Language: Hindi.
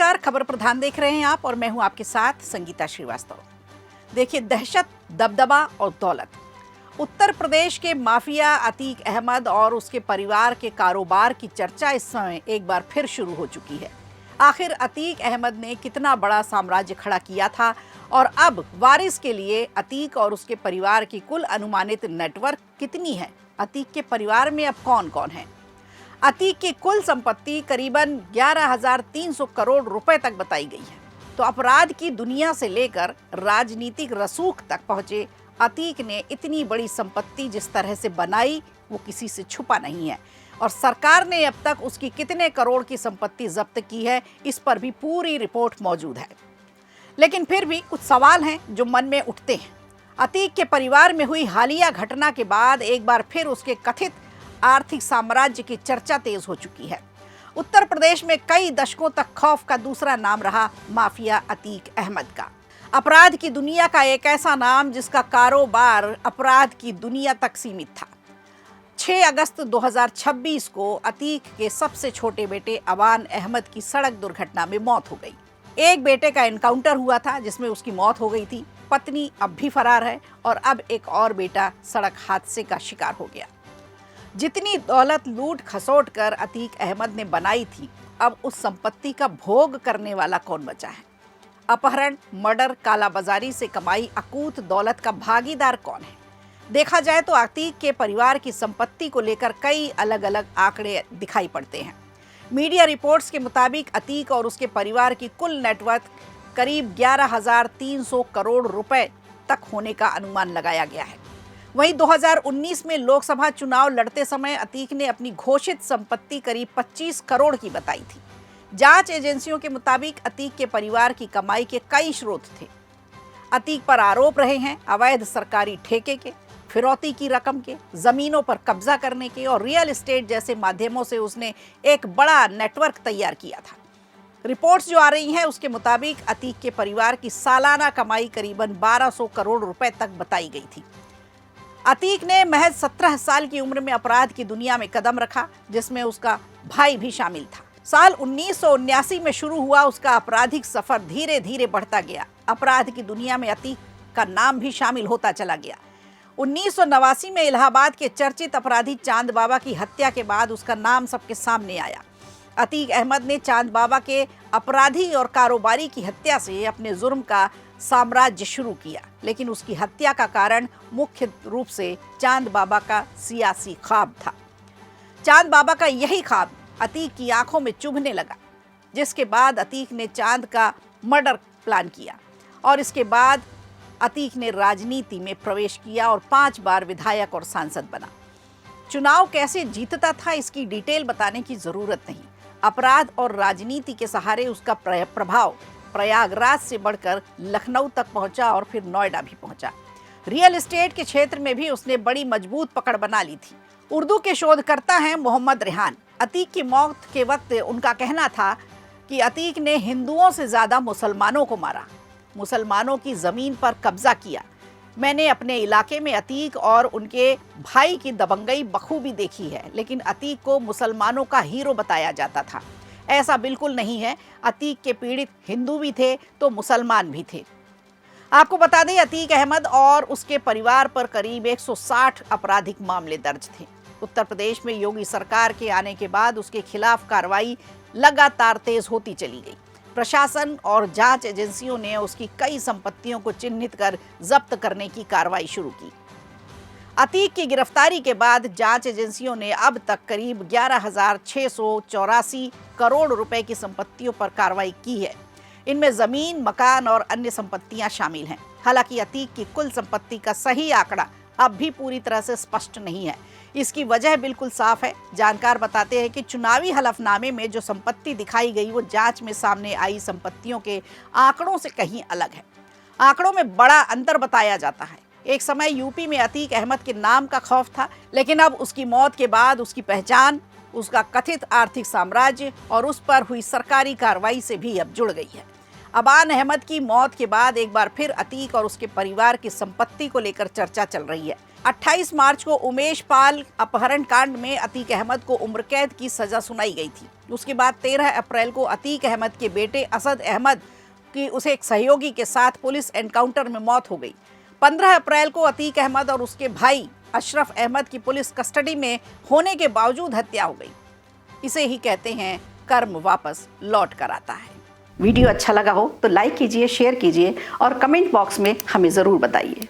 नमस्कार, खबर प्रधान देख रहे हैं आप और मैं हूं आपके साथ संगीता श्रीवास्तव। देखिए, दहशत, दबदबा और दौलत। उत्तर प्रदेश के माफिया अतीक अहमद और उसके परिवार के कारोबार की चर्चा इस समय एक बार फिर शुरू हो चुकी है। आखिर अतीक अहमद ने कितना बड़ा साम्राज्य खड़ा किया था और अब वारिस के लिए अतीक और उसके परिवार की कुल अनुमानित नेटवर्क कितनी है? अतीक के परिवार में अब कौन कौन है? अतीक की कुल संपत्ति करीबन 11,300 करोड़ रुपए तक बताई गई है। तो अपराध की दुनिया से लेकर राजनीतिक रसूख तक पहुंचे अतीक ने इतनी बड़ी संपत्ति जिस तरह से बनाई, वो किसी से छुपा नहीं है। और सरकार ने अब तक उसकी कितने करोड़ की संपत्ति जब्त की है, इस पर भी पूरी रिपोर्ट मौजूद है। लेकिन फिर भी कुछ सवाल हैं जो मन में उठते हैं। अतीक के परिवार में हुई हालिया घटना के बाद एक बार फिर उसके कथित आर्थिक साम्राज्य की चर्चा तेज हो चुकी है। उत्तर प्रदेश में कई दशकों तक खौफ का दूसरा नाम रहा माफिया अतीक अहमद का। अपराध की दुनिया का एक ऐसा नाम जिसका कारोबार अपराध की दुनिया तक सीमित था। 6 अगस्त 2026 को अतीक के सबसे छोटे बेटे अवान अहमद की सड़क दुर्घटना में मौत हो गई। एक बेटे का एनकाउंटर हुआ था जिसमें उसकी मौत हो गई थी। पत्नी अब भी फरार है और अब एक और बेटा सड़क हादसे का शिकार हो गया। जितनी दौलत लूट खसोट कर अतीक अहमद ने बनाई थी, अब उस संपत्ति का भोग करने वाला कौन बचा है? अपहरण, मर्डर, कालाबाजारी से कमाई अकूत दौलत का भागीदार कौन है? देखा जाए तो अतीक के परिवार की संपत्ति को लेकर कई अलग अलग आंकड़े दिखाई पड़ते हैं। मीडिया रिपोर्ट्स के मुताबिक अतीक और उसके परिवार की कुल नेटवर्थ करीब 11,300 करोड़ रुपए तक होने का अनुमान लगाया गया है। वहीं 2019 में लोकसभा चुनाव लड़ते समय अतीक ने अपनी घोषित संपत्ति करीब 25 करोड़ की बताई थी। जांच एजेंसियों के मुताबिक अतीक के परिवार की कमाई के कई स्रोत थे। अतीक पर आरोप रहे हैं अवैध सरकारी ठेके के, फिरौती की रकम के, जमीनों पर कब्जा करने के और रियल एस्टेट जैसे माध्यमों से उसने एक बड़ा नेटवर्क तैयार किया था। रिपोर्ट्स जो आ रही हैं उसके मुताबिक अतीक के परिवार की सालाना कमाई करीबन 1200 करोड़ रुपए तक बताई गई थी। अतीक ने महज 17 साल की उम्र में अपराध की दुनिया में कदम रखा, जिसमें उसका भाई भी शामिल था। साल 1979 में शुरू हुआ उसका आपराधिक सफर धीरे धीरे बढ़ता गया। अपराध की दुनिया में अतीक का नाम भी शामिल होता चला गया। 1989 में इलाहाबाद के चर्चित अपराधी चांद बाबा की हत्या के बाद उसका नाम सबके सामने आया। अतीक अहमद ने चांद बाबा के अपराधी और कारोबारी की हत्या से अपने जुर्म का साम्राज्य शुरू किया, लेकिन उसकी हत्या का कारण मुख्य रूप से चांद बाबा का सियासी ख्वाब था। चांद बाबा का यही ख्वाब अतीक की आंखों में चुभने लगा, जिसके बाद अतीक ने चांद का मर्डर प्लान किया और इसके बाद अतीक ने राजनीति में प्रवेश किया और 5 बार विधायक और सांसद बना। चुनाव कैसे जीतता था इसकी डिटेल बताने की जरूरत नहीं। अपराध और राजनीति के सहारे उसका प्रभाव प्रयागराज से बढ़कर लखनऊ तक पहुंचा और फिर नोएडा भी पहुंचा। रियल एस्टेट के क्षेत्र में भी उसने बड़ी मजबूत पकड़ बना ली थी। उर्दू के शोधकर्ता हैं मोहम्मद रेहान। अतीक की मौत के वक्त उनका कहना था कि अतीक ने हिंदुओं से ज्यादा मुसलमानों को मारा, मुसलमानों की जमीन पर कब्जा किया। मैंने अपने इलाके में अतीक और उनके भाई की दबंगई बखूबी देखी है, लेकिन अतीक को मुसलमानों का हीरो बताया जाता था। ऐसा बिल्कुल नहीं है। अतीक के पीड़ित हिंदू भी थे तो मुसलमान भी थे। आपको बता दें, अतीक अहमद और उसके परिवार पर करीब 160 आपराधिक मामले दर्ज थे। उत्तर प्रदेश में योगी सरकार के आने के बाद उसके खिलाफ कार्रवाई लगातार तेज होती चली गई। प्रशासन और जांच एजेंसियों ने उसकी कई संपत्तियों को चिन्हित कर जब्त करने की कार्रवाई शुरू की। अतीक की गिरफ्तारी के बाद जांच एजेंसियों ने अब तक करीब 11,684 करोड़ रुपए की संपत्तियों पर कार्रवाई की है। इनमें जमीन, मकान और अन्य संपत्तियां शामिल हैं। हालांकि अतीक की कुल संपत्ति का सही आंकड़ा अब भी पूरी तरह से स्पष्ट नहीं है। इसकी वजह बिल्कुल साफ है। जानकार बताते हैं कि चुनावी हलफनामे में जो संपत्ति दिखाई गई वो जांच में सामने आई संपत्तियों के आंकड़ों से कहीं अलग है। आंकड़ों में बड़ा अंतर बताया जाता है। एक समय यूपी में अतीक अहमद के नाम का खौफ था, लेकिन अब उसकी मौत के बाद उसकी पहचान, उसका कथित आर्थिक साम्राज्य और उस पर हुई सरकारी कार्रवाई से भी अब जुड़ गई है। अबान अहमद की मौत के बाद एक बार फिर अतीक और उसके परिवार की संपत्ति को लेकर चर्चा चल रही है। 28 मार्च को उमेश पाल अपहरण कांड में अतीक अहमद को उम्र कैद की सजा सुनाई गई थी। उसके बाद 13 अप्रैल को अतीक अहमद के बेटे असद अहमद की उसे एक सहयोगी के साथ पुलिस एनकाउंटर में मौत हो गई। 15 अप्रैल को अतीक अहमद और उसके भाई अशरफ अहमद की पुलिस कस्टडी में होने के बावजूद हत्या हो गई। इसे ही कहते हैं कर्म वापस लौट कर आता है। वीडियो अच्छा लगा हो तो लाइक कीजिए, शेयर कीजिए और कमेंट बॉक्स में हमें ज़रूर बताइए।